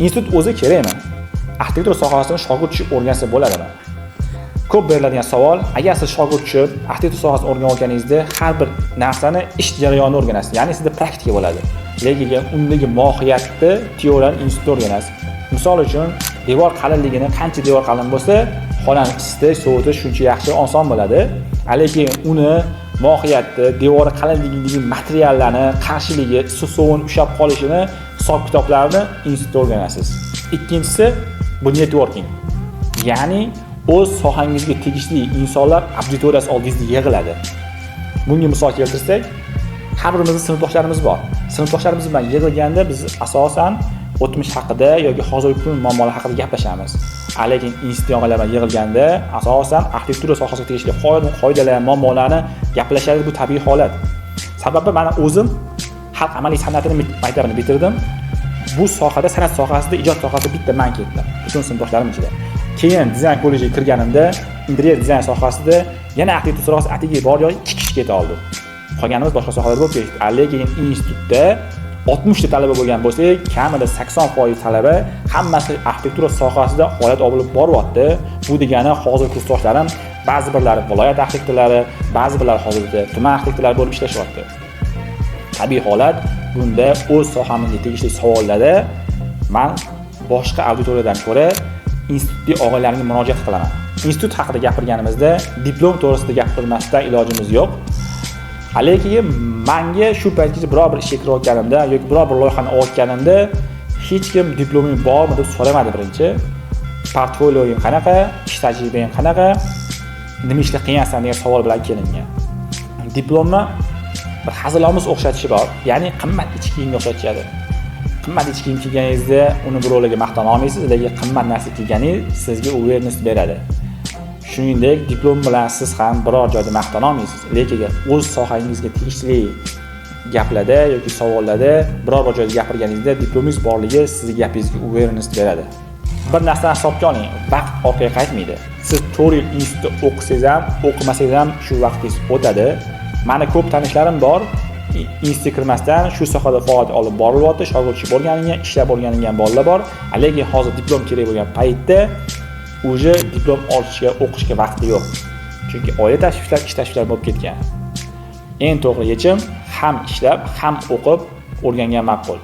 Institut o'zi kerakmi? Arxitektura sohasini shogird tushib o'rgansa bo'ladimi? Ko'p beriladigan savol, agar siz shogird tushib, arxitektura sohasini o'rganib olganingizda har bir narsani ish jarayonida o'rganasiz. Ya'ni sizda praktika bo'ladi. Lekin undagi mohiyatni teoriyani institutda o'rganasiz. Misol uchun, devor qalinligini, qancha devor qalin bo'lsa, xonani isitish, sovutish shuncha yaxshi, oson bo'ladi. Lekin uni mohiyatni, devori qalinligidagi materiallarni, qarshiligi, suvni ushlab qolishini, hisob-kitoblarni institutda o'rganasiz. Ikkinchisi bu networking. Ya'ni o'z sohangizga tegishli insonlar auditoriyasi oldingizda yig'iladi. Bunga misol keltirsak, har birimizning sinfdoshlarimiz bor. Sinfdoshlarimiz bilan yig'ilganda biz asosan o'tmish haqida yoki hozirgi kun muammolar haqida gaplashamiz. Lekin institut bilan yig'ilganda asosan arxitektura sohasiga tegishli qoidalar, muammolarni gaplashadi, bu tabiiy holat. Sababi men o'zim xalq amaliy san'atini maktabini bitirdim. Bu sohada, san'at sohasida, ijod sohasida bitta men ketdim. Butun sinfdoshlarim ichida. Keyin dizayn kollejiga kirganimda, interyer dizayn sohasida yana arxitektura sohasi atiga bor yo'q 2 kishi keta oldi. Qolganimiz boshqa sohalarda bo'lib ketdi. Lekin institutda 60 ta talaba bo'lgan bo'lsak, kamida 80% talaba hammasi arxitektura sohasida faoliyat olib boryapti. Bu degani hozir kursdoshlarim ba'zi birlari viloyat arxitektorlari, ba'zi birlari hozirda tuman arxitektorlari bo'lib ishlashyapti. Tabiiy holat, bunda o'z sohamizga tegishli savollarda men boshqa auditoriyadan ko'ra institutning og'aylarga murojaat qilaman. Institut haqida gapirganimizda diplom to'g'risida gapirmasdan ilojimiz yo'q. Lekin menga shu paytgacha biror bir ishga kirayotganimda yoki biror bir loyihani olayotganimda hech kim diploming bormi deb so'ramadi birinchi. Portfolioing qanaqa, ish tajribang qanaqa, nima ishda qilyapsan degan savol bilan kelingan. Diplomni bir hazilomuz o'xshatishi bor, ya'ni qimmat ichki kiyimga o'xshatishadi. Qimmat ichki kiyim kiyganingizda uni birovlarga maqtana olmaysiz, lekin qimmat narsa kiyganingiz sizga awareness beradi. Shuningdek, diplom bilan siz ham biror joyda maqtana olmaysiz, lekin o'z sohangizga tegishli gaplarda yoki savollarda biror bir joyda gapirganingizda diplomingiz borligi sizga gapingizga awareness beradi. Bir narsani hisobga oling, vaqt orqaga qaytmaydi. Siz 4 yil institutda o'qisangiz ham, o'qimasangiz ham shu vaqtingiz o'tadi. Meni ko'p tanishlarim bor, institutga kirmasdan shu sohada faoliyat olib borilyapti, shogird bo'lganiga, ishlab o'rgangan bolalar bor. Lekin hozir diplom kerak bo'lgan paytda o'zi diplom olishga, o'qishga vaqti yo'q. Chunki oila tashvishlar, ish tashvishlari bo'lib ketgan. Eng to'g'ri yechim ham ishlab, ham o'qib o'rgangan ma'qul.